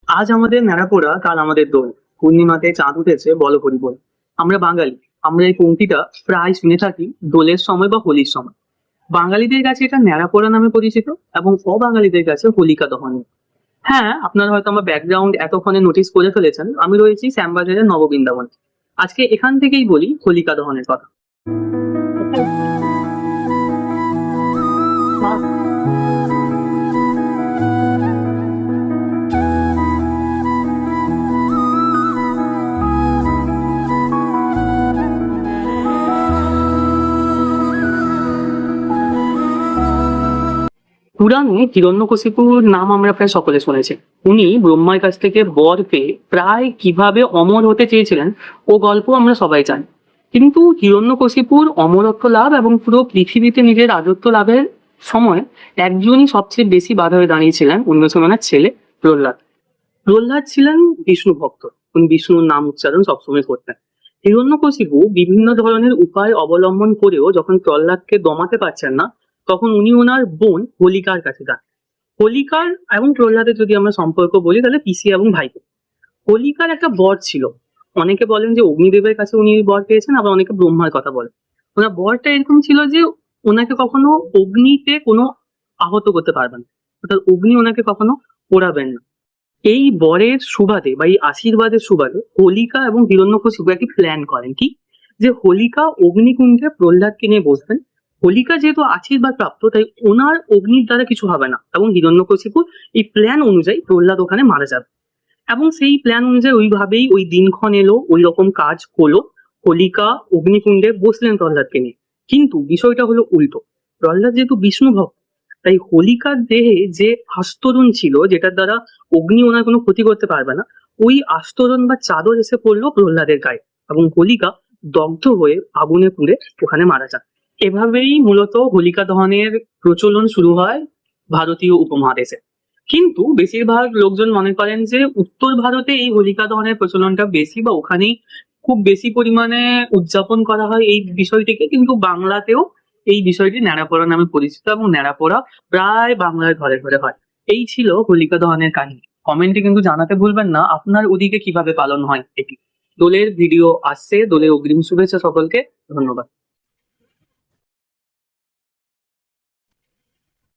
আজ আমাদের ন্যাড়াপোড়া, কাল আমাদের দোল। পূর্ণিমাতে চাঁদ উঠেছে, বলো হরি বল। আমরা বাঙালি, আমরা এই পংক্তিটা প্রায় শুনে থাকি দোলের সময় বা হোলির সময়। বাঙালিদের কাছে এটা ন্যাড়াপোড়া নামে পরিচিত এবং অবাঙালিদের কাছে হোলিকা দহন। হ্যাঁ, আপনারা হয়তো আমার ব্যাকগ্রাউন্ড এতক্ষণে নোটিস করে ফেলেছেন। আমি রয়েছি শ্যামবাজারের নববৃন্দাবন। আজকে এখান থেকেই বলি হোলিকা দহনের কথা। পুরাণে হিরণ্যকশিপুর নাম আমরা প্রায় সকলে শুনেছি। উনি ব্রহ্মার কাছ থেকে বর পেয়ে প্রায় কিভাবে অমর হতে চেয়েছিলেন ও গল্প আমরা সবাই জানি। কিন্তু হিরণ্যকশিপুর অমরত্ব লাভ এবং পুরো পৃথিবীতে নিজের রাজত্ব লাভের সময় একজনই সবচেয়ে বেশি বাধা হয়ে দাঁড়িয়েছিলেন, অন্য সময়ের ছেলে প্রহ্লাদ। প্রহ্লাদ ছিলেন বিষ্ণু ভক্ত, উনি বিষ্ণুর নাম উচ্চারণ সবসময় করতেন। হিরণ্যকশিপু বিভিন্ন ধরনের উপায় অবলম্বন করেও যখন প্রহ্লাদকে দমাতে পারছেন না, তখন উনি ওনার বোন হোলিকার কাছে যান। হোলিকার এবং প্রহ্লাদের যদি আমরা সম্পর্ক বলি তাহলে পিসি এবং ভাইপো। হোলিকার একটা বর ছিল, অনেকে বলেন যে অগ্নিদেবের কাছে উনি এই বর পেয়েছেন, আবার অনেকে ব্রহ্মার কথা বলেন। ওনার বরটা এরকম ছিল যে ওনাকে কখনো অগ্নিতে কোনো আহত করতে পারবেন না, অর্থাৎ অগ্নি ওনাকে কখনো পোড়াবেন না। এই বরের সুবাদে বা এই আশীর্বাদের সুবাদে হোলিকা এবং হিরণ্যকশিপু একটি প্ল্যান করেন কি, যে হোলিকা অগ্নিকুণ্ডে প্রহ্লাদকে নিয়ে বসবেন। হোলিকা যেহেতু আশীর্বাদ প্রাপ্ত, তাই ওনার অগ্নির দ্বারা কিছু হবে না, এবং হিরণ্যকশিপু এই প্ল্যান অনুযায়ী প্রহ্লাদ ওখানে মারা যাবে। এবং সেই প্ল্যান অনুযায়ী ওইভাবেই ওই দিনক্ষণ এলো, ওই রকম কাজ হলো। হোলিকা অগ্নিকুণ্ডে বসলেন প্রহ্লাদকে নিয়ে। কিন্তু বিষয়টা হলো উল্টো। প্রহ্লাদ যেহেতু বিষ্ণু ভক্ত, তাই হোলিকার দেহে যে আস্তরণ ছিল, যেটার দ্বারা অগ্নি ওনার কোনো ক্ষতি করতে পারবে না, ওই আস্তরণ বা চাদর এসে পড়লো প্রহ্লাদের গায়ে, এবং হোলিকা দগ্ধ হয়ে আগুনে পুড়ে ওখানে মারা যান। এভাবেই মূলত হোলিকা দহনের প্রচলন শুরু হয় ভারতীয় উপমহাদেশে। কিন্তু বেশিরভাগ লোকজন মনে করেন যে উত্তর ভারতে এই হোলিকা দহনের প্রচলনটা বেশি, বা ওখানেই খুব বেশি পরিমাণে উদযাপন করা হয় এই বিষয়টিকে। কিন্তু বাংলাতেও এই বিষয়টি ন্যাড়াপোড়া নামে পরিচিত, এবং ন্যাড়াপোড়া প্রায় বাংলার ঘরে ঘরে হয়। এই ছিল হোলিকা দহনের কাহিনী। কমেন্টে কিন্তু জানাতে ভুলবেন না আপনার ওদিকে কিভাবে পালন হয় এটি। দোলের ভিডিও আসছে, দোলের অগ্রিম শুভেচ্ছা সকলকে, ধন্যবাদ।